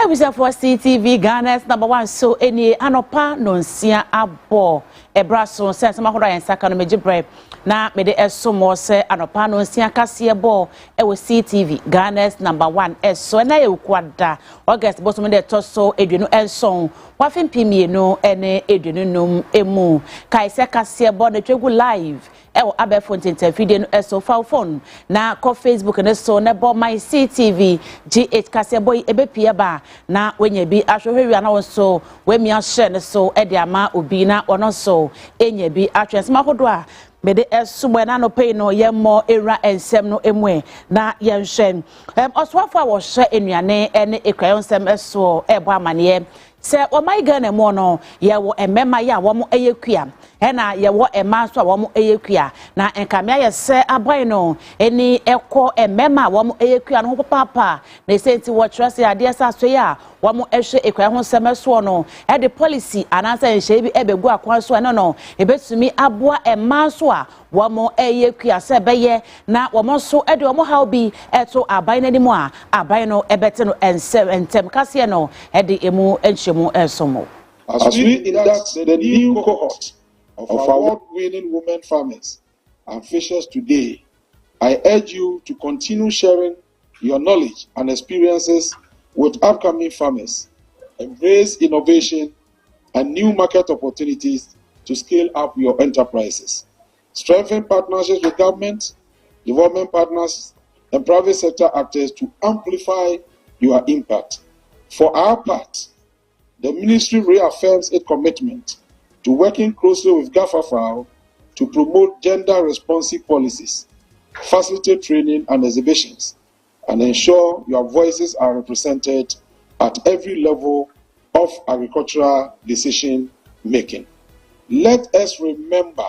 Abisa for CTV Ghana's #1 so any anopa nonsia abo ebraso sense ma hoda ensaka no megibre na me de esomo se anopa nonsia kase ebo e wo CTV Ghana's #1 eso na ye kwada August bosom de toso eduno enson wafin pimienu ene eduno num emu kai se kase ebo na twegu live ewo abefo ntentafide no eso fa phone na ko Facebook ne so na bo my CTV G8 kase boy ebepie ba na wenye bi ahwehwe wi na wonso wemi ahye ne so e de ama obi na ono so enye bi atwensema hodo a mede esumo na no pay no yemmo era ensem no emwe na yenhwen oswafo a wo hye enuane ene ekwayonsem eso ebo amane se o my Ghana mo no ye wo emema ya wo mo eyekua ena ye wo ema so wo mo eyekua na enkamia ye se aban no eni ekọ emema wo mo eyekua no papa na senti wo trust ya de sa so ya wo mo ehwe ekwaya ho semeso no e de policy anansa enhye bi ebegu akwan so no ebetumi aboa ema so a wo mo eyekua se beye na wo mo so e de wo mo how bi eto aban na nimu a aban no ebete no entem kase no e de emu enhyemu ensomo. As we induct the new cohort of award-winning women farmers and fishers today, I urge you to continue sharing your knowledge and experiences with upcoming farmers. Embrace innovation and new market opportunities to scale up your enterprises. Strengthen partnerships with government, development partners, and private sector actors to amplify your impact. For our part, the ministry reaffirms its commitment to working closely with GAFAFAO to promote gender-responsive policies, facilitate training and exhibitions, and ensure your voices are represented at every level of agricultural decision-making. Let us remember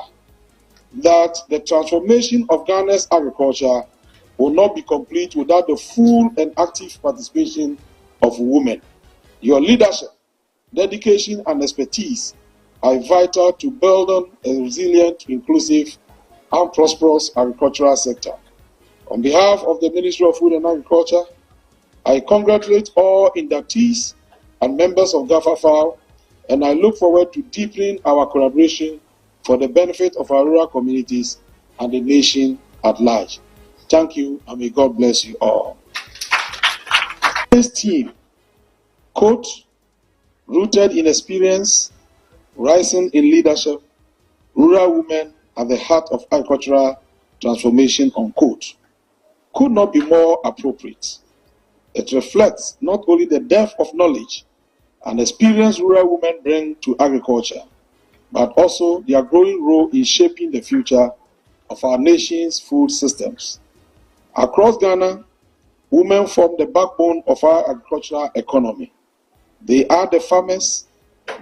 that the transformation of Ghana's agriculture will not be complete without the full and active participation of women. Your leadership, dedication, and expertise are vital to build on a resilient, inclusive, and prosperous agricultural sector. On behalf of the Ministry of Food and Agriculture, I congratulate all inductees and members of GAFAFAO, and I look forward to deepening our collaboration for the benefit of our rural communities and the nation at large. Thank you, and may God bless you all. This team, coach, rooted in experience, rising in leadership, rural women at the heart of agricultural transformation, unquote, could not be more appropriate. It reflects not only the depth of knowledge and experience rural women bring to agriculture, but also their growing role in shaping the future of our nation's food systems. Across Ghana, women form the backbone of our agricultural economy. They are the farmers,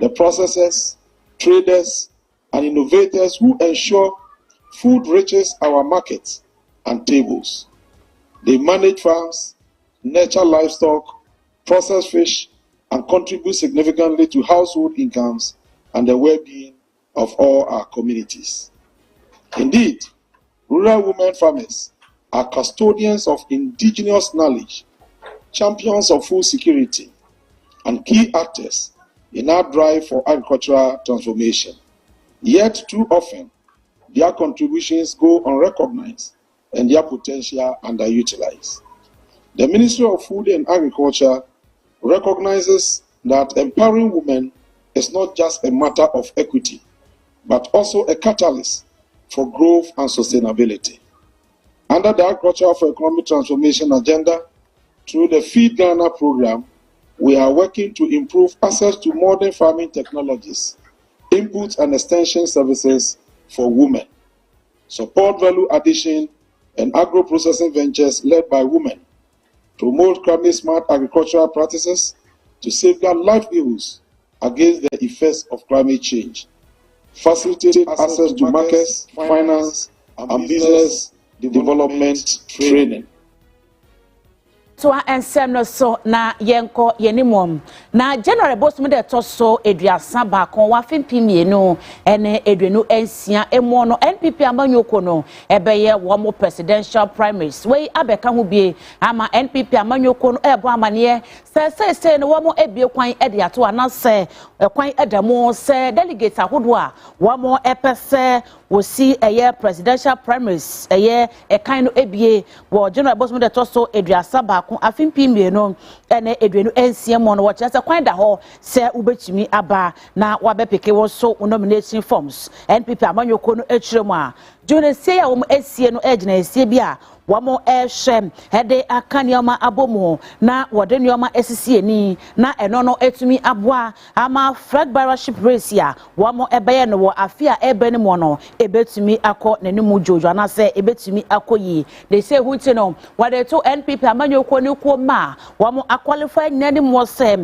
the processors, traders, and innovators who ensure food reaches our markets and tables. They manage farms, nurture livestock, process fish, and contribute significantly to household incomes and the well-being of all our communities. Indeed, rural women farmers are custodians of indigenous knowledge, champions of food security, and key actors in our drive for agricultural transformation. Yet too often, their contributions go unrecognized and their potential underutilized. The Ministry of Food and Agriculture recognizes that empowering women is not just a matter of equity, but also a catalyst for growth and sustainability. Under the Agriculture for Economic Transformation agenda, through the Feed Ghana program, we are working to improve access to modern farming technologies, inputs and extension services for women, support value addition and agro-processing ventures led by women, promote climate-smart agricultural practices to safeguard livelihoods against the effects of climate change, facilitate access to markets, finance, and business development training. to ensem no so na yenko yenimom na January bosum de to so eduasa ba kon wa fempimienu ene eduenu ensia emo no NPP amanyoko no ebeye wo mo presidential primaries we abeka ho bie ama NPP amanyoko no ebo amane se no wo mo ebie kwan ede ato anase kwan edamo se delegate ahodo a wo mo epese wo si eye presidential primaries eye ekan no ebie wo January bosum de to so eduasa ba kon afimpimienu ene eduenu ensia mo no wo chese kwan da ho se ubetimi aba na wabepeke wo so nomination forms NPP amanyoko no echiremu a Jonesie ya wo esie no egina esie bi a wamo ehwem hede akanioma abomu na wode nioma esisie ni na eno no etumi aboa ama flag barrelship race ya wamo ebeye no wo afia ebeni mo no ebetumi akọ nanimu jojo na se ebetumi akoyi they say hunti no wade to NPP amanyoko ni ko ma wamo aqualify nani mo se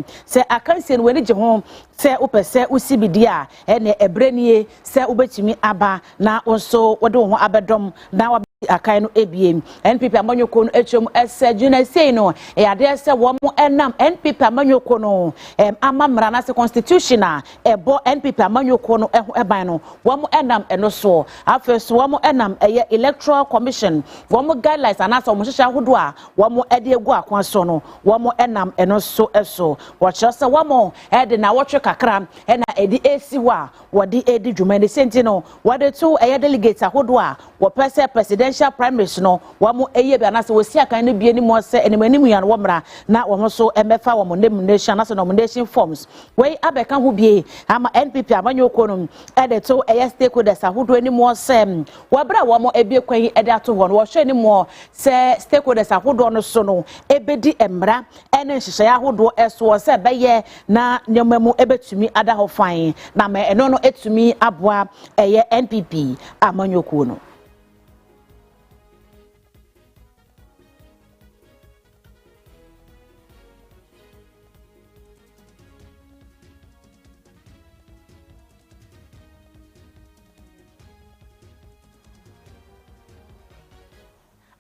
akansie no wani je ho se upese usibidi a ene ebrenie se ubetumi aba na onso wode ho abedom na akai no ebiem NPP amanyoko no echom ese Jonesie no e ade se wo mo enam NPP amanyoko no amamra na se constitutional ebo NPP amanyoko no eho eban no wo mo enam eno so afeso wo mo enam eye electoral commission wo mo guidelines anasa wo mo hihya hodo a wo mo ede egu akwan so no wo mo enam eno so eso wo kyerese wo mo ede na wotwe kakra ena edi esi wa wodi edi dwumani senti no wode to eye delegate ahodo a wo pese presidential primaries no wamo eye bi anase wo si akan no bie ni mo se enimanimu ya no womra na wo so emefa wo nomination na so nomination forms we abeka ho bie ama NPP amanyoko no ede to eye stakeholders ahodo ni mo se wabra wo mo ebie kwan ede ato ho no wo hwe ni mo se stakeholders ahodo no so no ebedi emra ene nhihye ahodo eso se beye na nyamamu ebetumi ada ho fan na me eno no etumi aboa eye NPP amanyoko no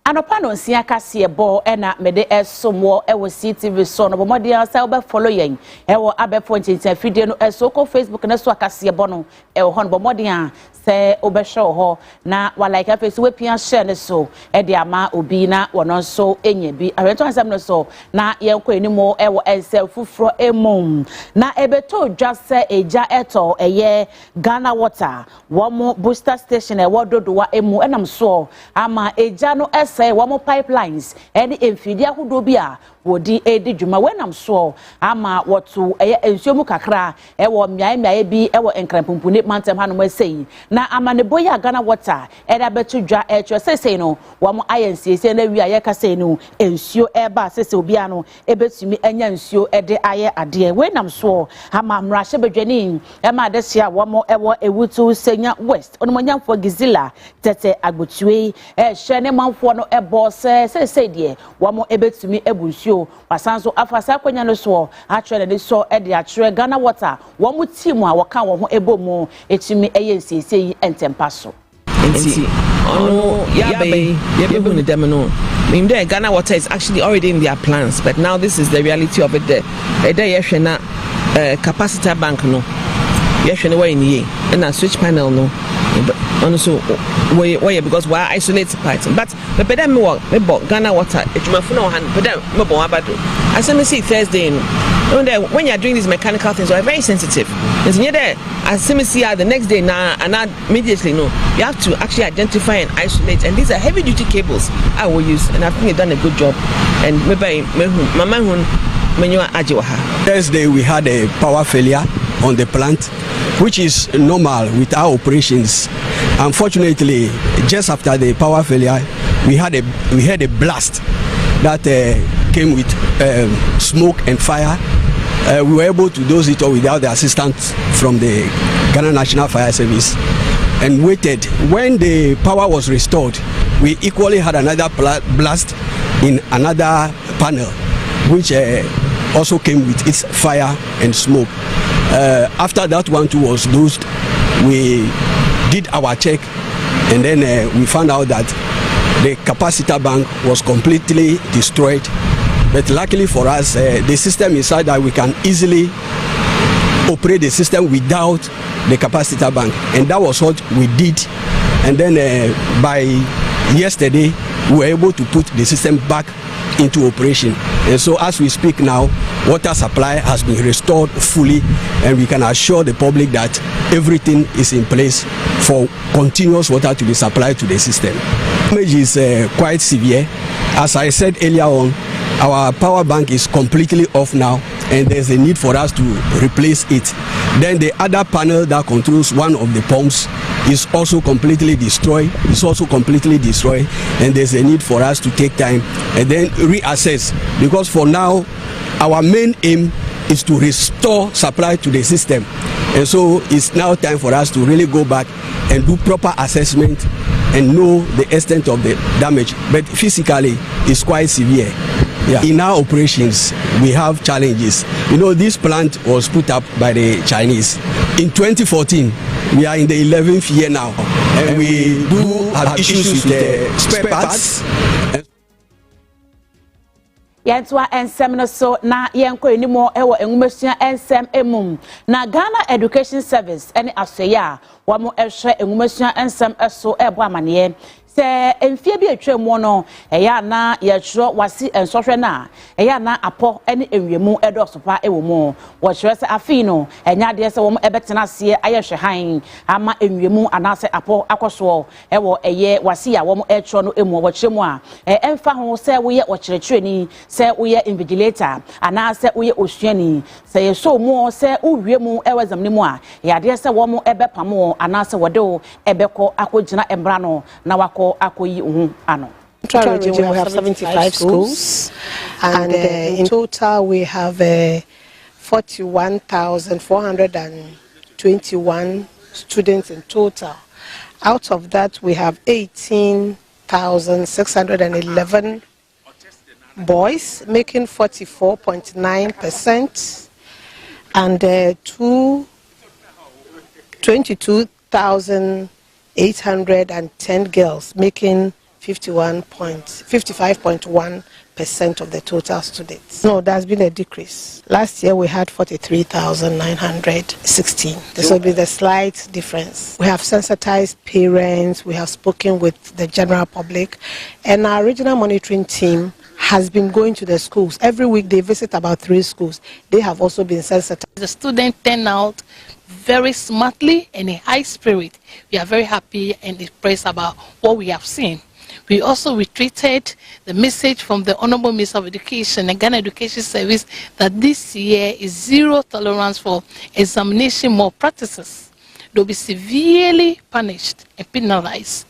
Anopa no nsia kase ebo ena mede esomo ewo CTV so no bomodi asa oba follow yen ewo abefo ntintia video no esoko Facebook na so akase ebo no ewo hon bomodi a se obehwe ho na wa like afesi we pia share ne so e de ama obi na wono so enye bi aweto asem no so na yenko enimo ewo ense fufuro emum na ebeto dwase eja eto eye Ghana Water wo booster station ewo dodowa emu enam so ama eja no say one more pipelines any emfidi ahodo bi a wodi edi dwuma wenam so ama wotu ensuomu kakra ewo miae bi ewo enkrampupune mantem hanu sei na ama ne boya Ghana Water eda betu dwa sei no wamo ayensiese na wi aye kase no ensuo eba sese obi ano ebetumi anya nsuo ede aye ade wenam so ama mrahye bedwani ema adesia wamo ewo ewutu senya west onomanyamfo Gizila tete agbotue hye ne manfo no ebo sei de wamo ebetumi ebunsuo wasanso afasa kwanya no so atwere ne so ede atwere Ghana Water wamo team a waka wo ho ebomu etumi eyensiese yi entempaso enti ono yabe ne dem no mean there Ghana Water is actually already in their plans, but now this is the reality of it there yehwe na capacitor bank no yehwe ne way ni na switch panel no and so why because we are isolated parts but them me Ghana Water ejumafo na han but them me bon abado as me see Thursday when you are doing these mechanical things you are very sensitive and you there as me see the next day now and immediately no you have to actually identify and isolate, and these are heavy duty cables I will use, and I think they've done a good job. And maybe mama Thursday we had a power failure on the plant, which is normal with our operations. Unfortunately, just after the power failure, we had a blast that came with smoke and fire. We were able to dose it all without the assistance from the Ghana National Fire Service, and waited. When the power was restored, we equally had another blast in another panel, which also came with its fire and smoke. After that one too was dosed, we did our check, and then we found out that the capacitor bank was completely destroyed, But luckily for us, the system is such that we can easily operate the system without the capacitor bank, and that was what we did. And then by yesterday, we were able to put the system back into operation. And so as we speak now, water supply has been restored fully, and we can assure the public that everything is in place for continuous water to be supplied to the system. The damage is quite severe. As I said earlier on, our power bank is completely off now, and there's a need for us to replace it. Then the other panel that controls one of the pumps is also completely destroyed. And there's a need for us to take time and then reassess, because for now our main aim is to restore supply to the system, and so it's now time for us to really go back and do proper assessment and know the extent of the damage. But physically it's quite severe. Yeah. In our operations, we have challenges. You know, this plant was put up by the Chinese in 2014. We are in the 11th year now, and we do have issues with the spare parts. Yentwa ensem no so na yenko enimo ewo enwumesua ensem emum na Ghana Education Service ene asoya wa mo ehwe enwumesua ensem eso ebo amane se emfie bi atwam no eya na ye twro wasi ensohwe na eya na apo ene enwiemu edosopa ewo mu wo twere se afi no enya de se wo ebetena se ayehwe han ama enwiemu anase apo akoso ewo eye wasi ya wo etro no emu wo kyeremu a emfa ho se wo ye wo kyerɛkyerɛni se wo ye invigilator anase wo ye osuani se ye so mu se uwiemu ewo zamnimu a ya de se wo mo ebepamo anase wo de wo ebekɔ akogina embra no na wako akoyi ano. Central region we have 75 schools, and in total we have 41,421 students in total. Out of that we have 18,611 boys, making 44.9%, and 22,810 girls, making 55.1% of the total students. No, there's been a decrease. Last year we had 43,916. This will be the slight difference. We have sensitized parents, we have spoken with the general public, and our regional monitoring team has been going to the schools. Every week they visit about 3 schools. They have also been sensitized. The students turn out very smartly and in high spirit. We are very happy and impressed about what we have seen. We also retreated the message from the Honorable Minister of Education and Ghana Education Service that this year is zero tolerance for examination malpractices. They'll be severely punished and penalized.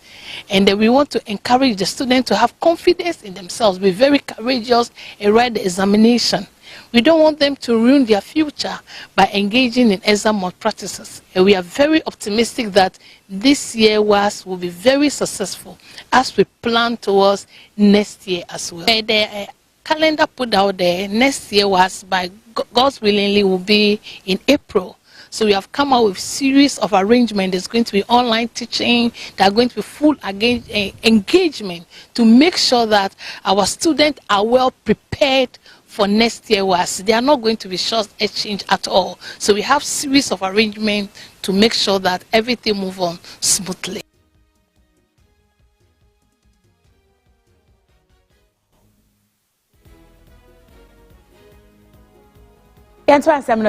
And we want to encourage the students to have confidence in themselves, be very courageous and write the examination. We don't want them to ruin their future by engaging in exam malpractices. And we are very optimistic that this year will be very successful as we plan towards next year as well. The calendar put out there, next year by God's willingly will be in April. So we have come out with a series of arrangements. There's going to be online teaching. There are going to be full engagement to make sure that our students are well prepared for next year. They are not going to be short exchange at all. So we have series of arrangements to make sure that everything moves on smoothly.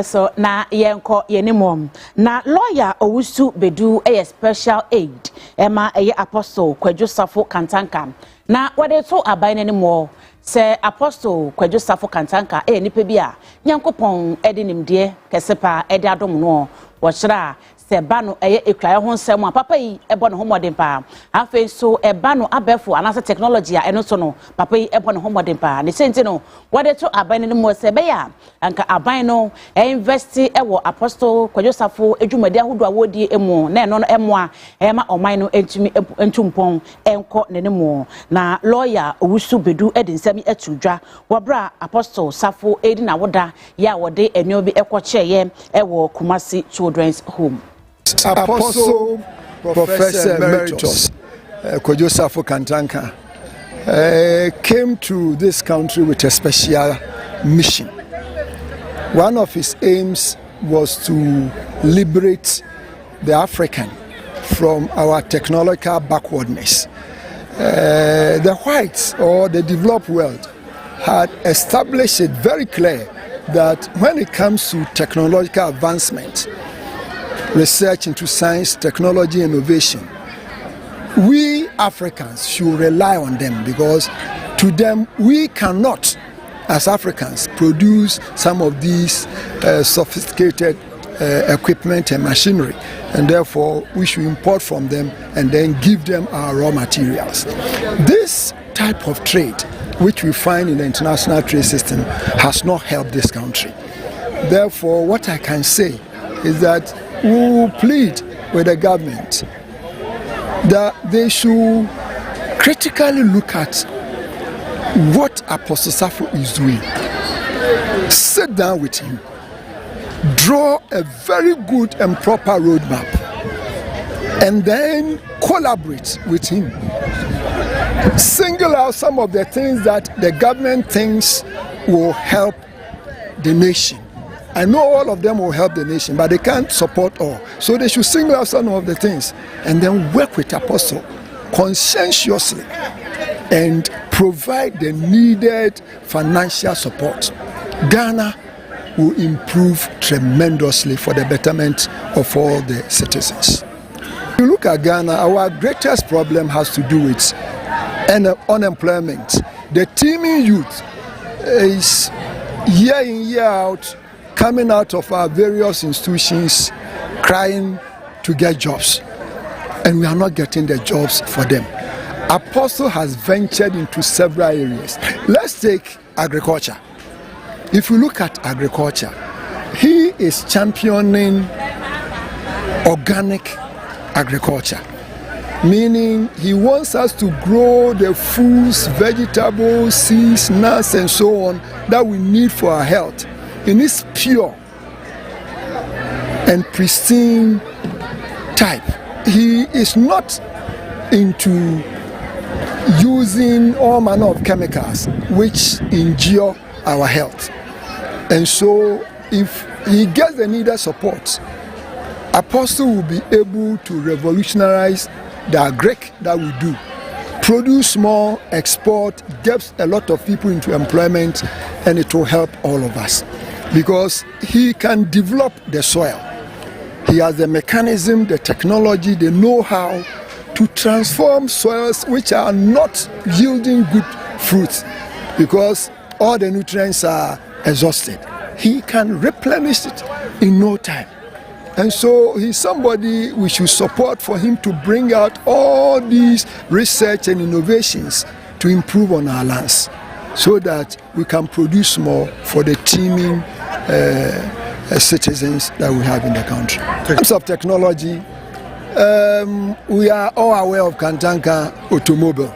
So na yenko yenimom na lawyer Owusu Bedu special aid ema Apostle Kwadwo Safo Kantanka na wade to aban anymore se Apostle Kwadwo Safo Kantanka nipa bi a Nyankopon ede nimde kesepa ede adom no wo kyera se ba no ekwaye ho nsem a papa yi ebo ne homodin pa afa so eba no abefo anase technology a eno so no papa yi ebo ne homodin pa ne senti no wade to aban ne mo se be ya anka aban no invest ewo Apostle Kwadwo Safo edwumade ahodo awodi emu na eno no emo a ma oman no entumi entumpon enko ne mo na lawyer Owusu Bedu edi nsemi atudwa wobra Apostle Safo edi na woda ya wode enyo bi ekocheye ewo Kumasi Children's Home. Apostle Professor Emeritus Kwadwo Safo Kantanka came to this country with a special mission. One of his aims was to liberate the African from our technological backwardness. The whites or the developed world had established it very clear that when it comes to technological advancement, research into science, technology, innovation, we Africans should rely on them, because to them we cannot, as Africans, produce some of these sophisticated equipment and machinery, and therefore we should import from them and then give them our raw materials. This type of trade, which we find in the international trade system, has not helped this country. Therefore, what I can say is that we will plead with the government that they should critically look at what Apostle Safo is doing. Sit down with him, draw a very good and proper roadmap, and then collaborate with him. Single out some of the things that the government thinks will help the nation. I know all of them will help the nation, but they can't support all. So they should single out some of the things and then work with Apostle conscientiously and provide the needed financial support. Ghana will improve tremendously for the betterment of all the citizens. If you look at Ghana, our greatest problem has to do with unemployment. The teeming youth is year in, year out, coming out of our various institutions crying to get jobs, and we are not getting the jobs for them. Apostle has ventured into several areas. Let's take agriculture. If you look at agriculture, he is championing organic agriculture, meaning he wants us to grow the foods, vegetables, seeds, nuts, and so on that we need for our health in its pure and pristine type. He is not into using all manner of chemicals which injure our health. And so if he gets the needed support, Apostle will be able to revolutionize the agric that we do. Produce more, export, gets a lot of people into employment, and it will help all of us. Because he can develop the soil. He has the mechanism, the technology, the know-how to transform soils which are not yielding good fruits because all the nutrients are exhausted. He can replenish it in no time. And so he's somebody we should support for him to bring out all these research and innovations to improve on our lands so that we can produce more for the teeming citizens that we have in the country. In terms of technology, we are all aware of Kantanka automobile.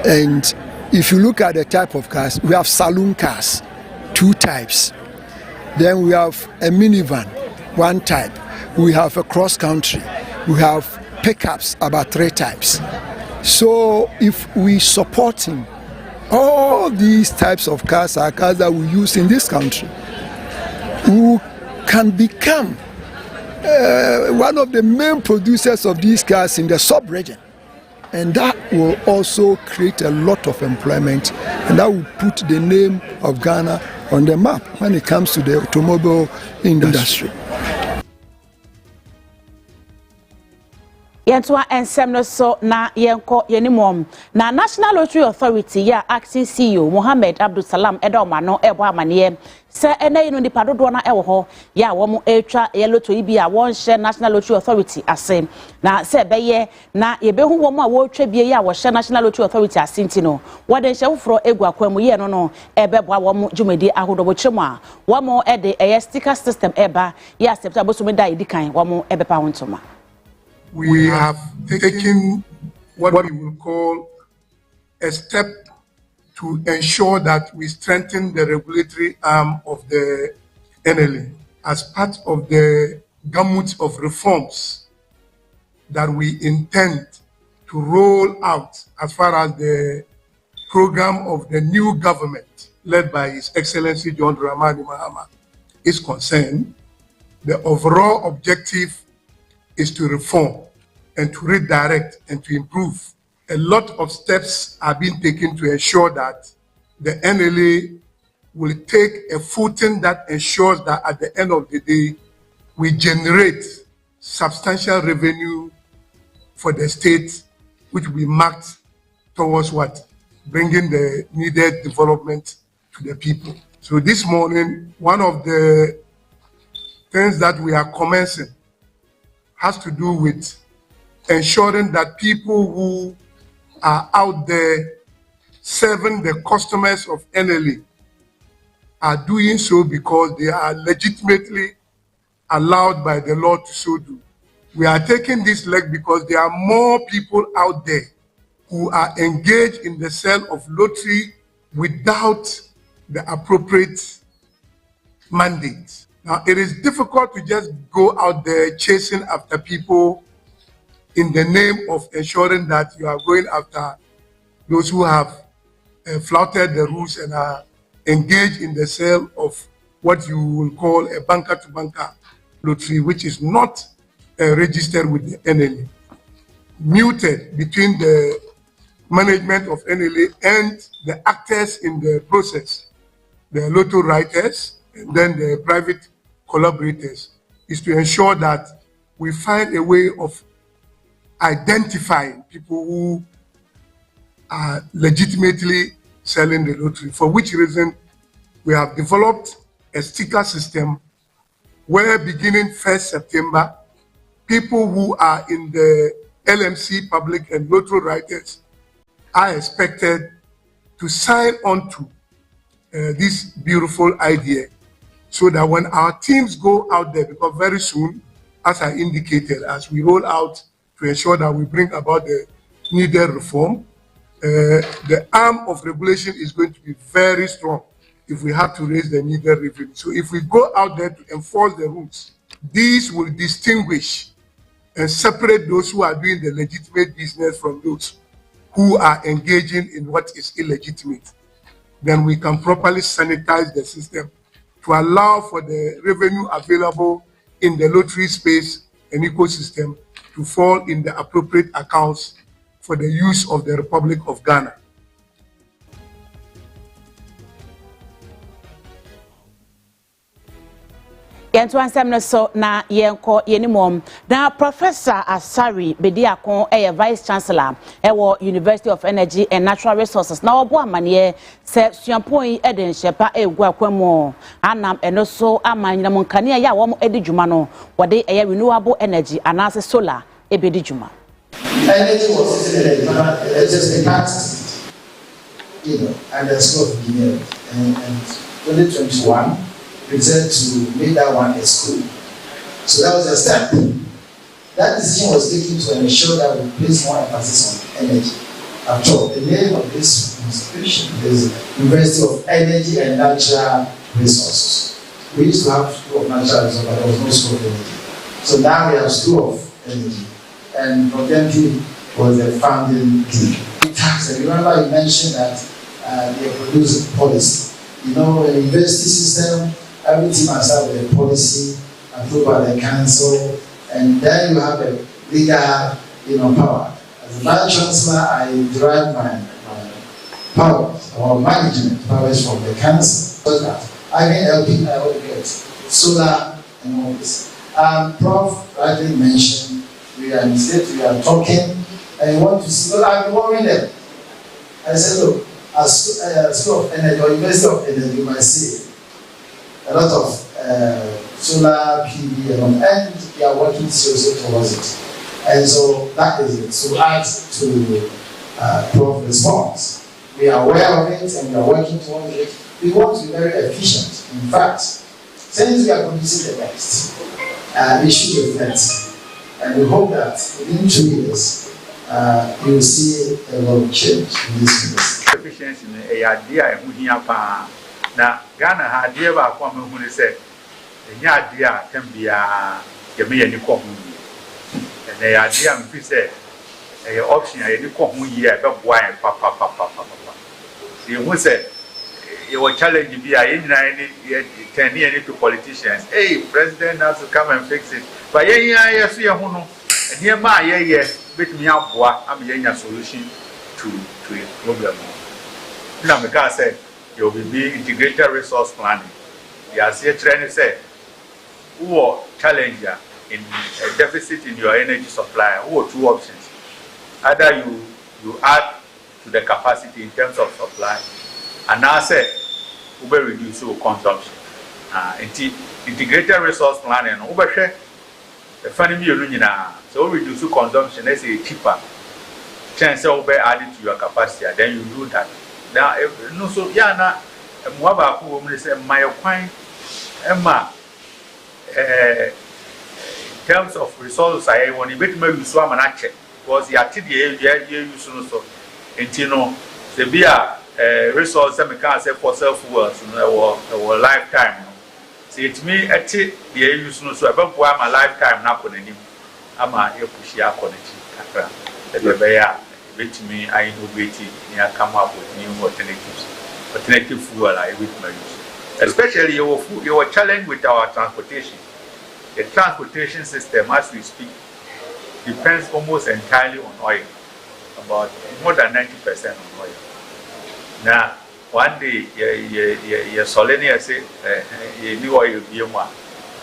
And if you look at the type of cars, we have saloon cars, 2 types. Then we have a minivan, 1 type. We have a cross country. We have pickups, about 3 types. So if we support him, all these types of cars are cars that we use in this country, who can become one of the main producers of these cars in the sub-region. And that will also create a lot of employment, and that will put the name of Ghana on the map when it comes to the automobile industry. Yentwa ensem no so na yenko yenimom na National Lottery Authority ya acting CEO Mohammed Abdul Salam Edoma no ebo amane se ene yinu nipa dodo na ewo ho ya wo mu etwa ye lotto yi bia won hye National Lottery Authority ase na se beye na ye behu wo mu a wo twa bie ya wo hye National Lottery Authority asinti no wo de hye foforo egu akwamu ye no no ebeboa wo mu djumedi ahodobo chemu a wo mu ede eye sticker system eba ya septa bosumi da edikan wo mu ebepa hontoma. We have taken what we will call a step to ensure that we strengthen the regulatory arm of the NLA as part of the gamut of reforms that we intend to roll out as far as the program of the new government led by His Excellency John Dramani Mahama is concerned. The overall objective is to reform and to redirect and to improve. A lot of steps are being taken to ensure that the NLA will take a footing that ensures that at the end of the day, we generate substantial revenue for the state, which will be marked towards what? Bringing the needed development to the people. So this morning, one of the things that we are commencing has to do with ensuring that people who are out there serving the customers of NLA are doing so because they are legitimately allowed by the law to so do. We are taking this leg because there are more people out there who are engaged in the sale of lottery without the appropriate mandate. Now, it is difficult to just go out there chasing after people in the name of ensuring that you are going after those who have flouted the rules and are engaged in the sale of what you will call a banker-to-banker lottery, which is not registered with the NLA. Muted between the management of NLA and the actors in the process, the lotto writers, and then the private collaborators, is to ensure that we find a way of identifying people who are legitimately selling the lottery, for which reason we have developed a sticker system where beginning 1st September, people who are in the LMC public and lotto writers are expected to sign on to this beautiful idea, so that when our teams go out there, because very soon, as I indicated, as we roll out to ensure that we bring about the needed reform, the arm of regulation is going to be very strong if we have to raise the needed revenue. So if we go out there to enforce the rules, these will distinguish and separate those who are doing the legitimate business from those who are engaging in what is illegitimate. Then we can properly sanitize the system to allow for the revenue available in the lottery space and ecosystem to fall in the appropriate accounts for the use of the Republic of Ghana. Yentu ansem no so na yenko yenimom na Professor Asari Bediakon Vice Chancellor ewo University of Energy and Natural Resources na obo amane se suampon eden shepa egu akwamo anam eno so amanyina monkane ya wo edi djuma no wode renewable energy anase solar ebedi djuma. Energy was just a tax, and the School of Engineering, and 2021 presented to make that one a school. So that was a step. That decision was taken to ensure that we place more emphasis on energy. After all, the name of this institution is University of Energy and Natural Resources. We used to have School of Natural Resources, but there was no School of Energy. So now we have School of Energy. And Progenti was the founding team. Tax, remember you mentioned that they produce policy. You know, in the university system, every team has a policy approved by the council, and then you have a legal, power. As a Vice Chancellor, I derive my powers or management powers from the council, so that I can help people get solar and all this. Prof rightly mentioned, we are in the state, we are talking, and you want to see, well, I've been worrying them. I said, look, as School of Energy or University of Energy, you might see a lot of solar PV and we are working seriously towards it. And so that is it. So as to Prof response, we are aware of it and we are working towards it. We want to be very efficient. In fact, since we are producing the best, we should reflect. And we hope that within 2 years, you will see a lot of change in this business. Efficiency in a idea, now Ghana had dear about one who said, the idea can be a Jamaican community. And the idea, we said, option a yɛde kɔ ho yie a ɛbɛboa yɛn papa yɛhu sɛ yɛwɔ challenge bi a yɛn nyinaa yɛ turn yɛn to politicians. Hey, president has to come and fix it. But yɛn so yɛn ho no nneɛma a yɛyɛ bɛtumi aboa ama yɛnya solution to a problem. Na meka sɛ there will be integrated resource planning. Yɛaseɛ kyerɛ ne sɛ wowɔ challenge in a deficit in your energy supply. Wowɔ two options. Either you add to the capacity in terms of supply, and now say we will reduce your consumption. Integrated resource planning, we will share the funny so we reduce your consumption. Let's say cheaper. Chance will be added to your capacity, then you do that. Now, no, so yeah, now, Mwaba who say my coin, Emma. In terms of resources, I want to bet me swam and check because the activity you so intino the beer resource that can say fossil fuels or lifetime. See it me at the use no so about my lifetime now on him. I'm a pushia connecting. The bear bet me I innovate near come up with new alternative fuel I with my use. Especially your challenge with our transportation. The transportation system, as we speak, depends almost entirely on oil, about more than 90% on oil. Now, one day, your Solenia say, new oil be more,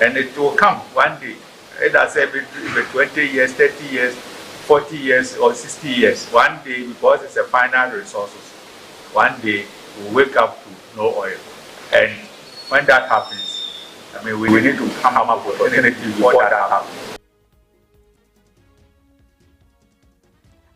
and it will come one day. Either say 20 years, 30 years, 40 years, or 60 years. One day, because it's a finite resources, one day we'll wake up to no oil, and when that happens, I mean, we need to come up with alternatives before that happens.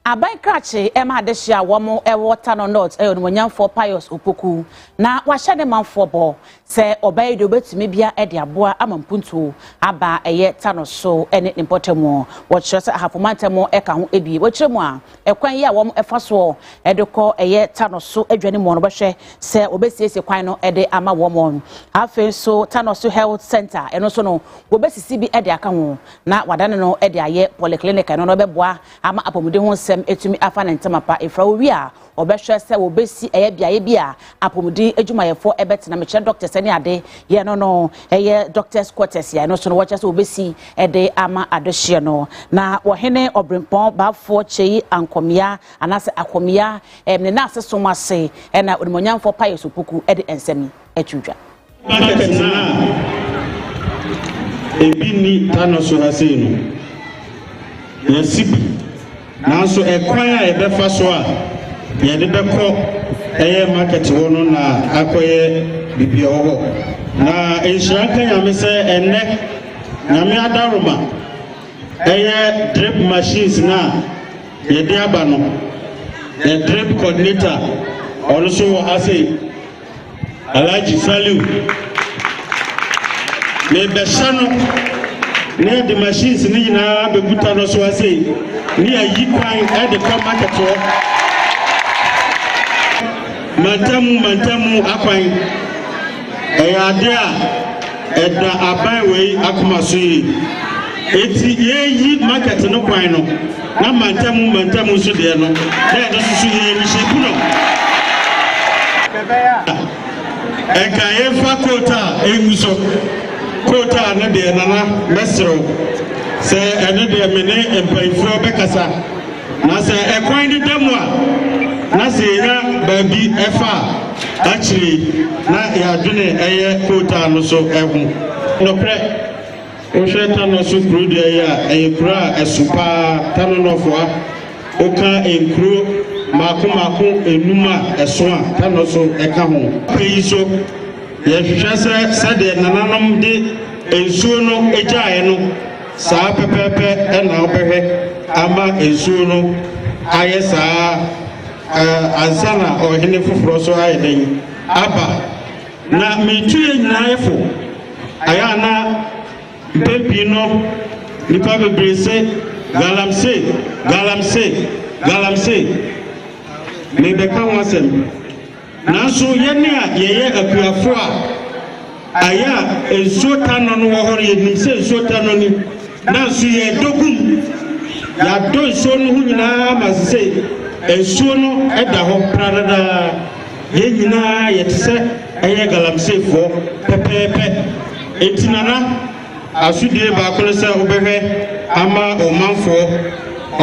Aban krache ema adehia womo water no not onwanyamfo Pius Opoku na wahye ne manfo bo se obay de obetumi bia e de aboa amampuntu aba eye tano so ene importemu wo kire se ahafomantemu e ka ho ebi wo kire mu a ekwan ye a womo efa so e de ko eye tano so adwane mu no behwe se obesiese kwan no e de ama womo afen so tano so health center eno so no obesisi bi e de aka ho na wadane no e de aye polyclinic no beboa ama apomude ho etumi afa na ntemapa efra owi a obehwe se obesi eye biaye bia apomudi adwumayefo ebetena meche doctor sani ade ye no eye doctors quarters ya no so no wacha se obesi ede ama adohye no na wohene obrempon bafo chei ankomia anase akomia ne na ase somase na odimonyamfo Pius Opoku ede ensemi atwudwa ebi ni tano so hasino yasibi nanso ekwan a ebefa so a ye de beko eye market wono na akoye bibia wo na enhira kan yame se enne nyame adaroma eye drip machines na ye de aba no the drip coordinator also ase Alaji Salu me besano ne the machines ni na bebuta no so ase ni ayi kwan e de come market wo mantamu akwan e ade a eda aban wei akoma so yi eti yeyi market no kwan no na mantamu so de no na de so yi mi shepu no e ka e fa kota enguso kota na de nana mesro se ene de mene empaifo bekasa na se ekwan di demu a na se ya babi efa achiri na ya dune eye kota no so ehu no pre o sheta no so kru de ya ekura esupa tano no foa o ka enkru mako enuma eso a tano so eka ho peyiso ye hwese se de nananom de ensuo no ejae no saa pepepe na obehwe ama ensuo no aye saa ansana ohene foforo so aye den aba na metuye nyina efo aya na pepi no nipa bebrese galamse me beka wasem nanso yene a yeye akuafo a aya ensuo tano no wo hore yenim se ensuo tano ni nanso ye dogum ya do nsuo no hu nyina ma se nsuo no eda ho pradada ye nyina ye tse eye galamsefo pepepe etinana asudie ba ko se obehwe ama omanfo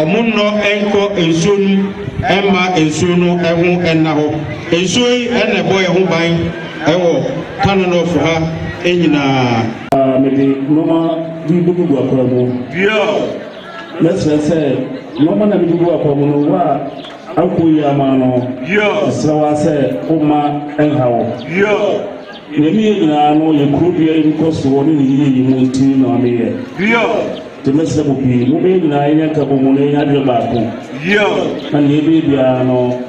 omunno enko nsuo nu ema nsuo no ehu enna ho nsuo yi ene boy ho ban ewo kanono fo ha enyina mede noma di bugu akwamu let's say noma na bugu akwamu no wa akuyi amano srawa se uma enhawo yemi nyina no ye krudie nkoso woni ni yi munti na ameye temesle bubi mu be nyina yen ka bomu ne nya de baako na ne be bia no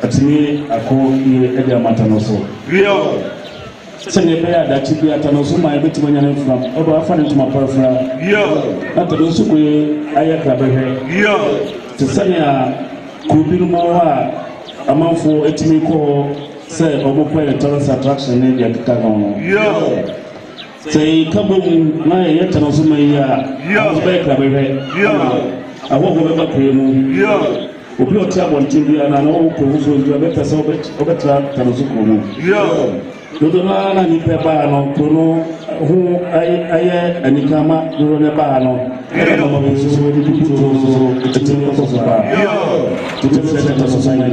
atimi ako ye eja mata no so sene be ya dati bia tano so ma ebeti manya ne fam odo afa ne tuma parafra na to so ko ayaka behwe to sane a kubinu mo wa amanfo etimi ko say omo play tourist attraction ne dia kaka no say kabum na ye tano so mai ya be ka behwe awo go be ba premu obi o tia bon timbi ana no ko huzo ndio be pesa obetra tano so ko no dodo na ni pe ba no kono hu aye anikama dodo ne ba no e no mo so so di puto so tete ko so ba tete se so so na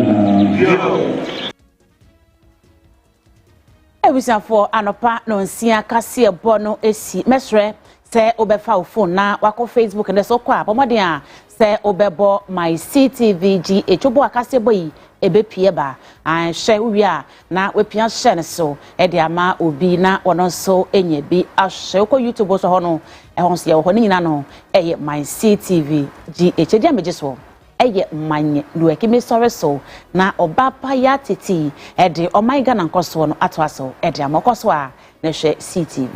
ebusafo anopa no nsia kase ebo no esi mesre se obefa wo phone na wako Facebook ne so kwa pomode a se obebo my CTVG echobo akase ebo yi ebepie ba an hye wi a na wepia hye ne so e de ama obi na wono so enye bi ahye ko YouTube so ho no e ho so ye ho ni nyina no eye my CTVG echeji ameje so eye manye do ekime sore so na oba pa ya titi e de omaiga na nkoso no ato aso e de amokoso a na hye CTV.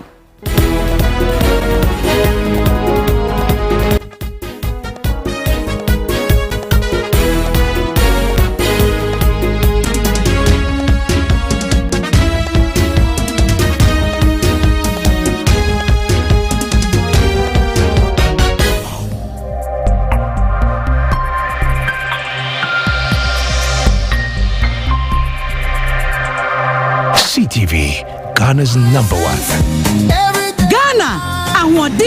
CTV, Ghana's #1. Ghana, I want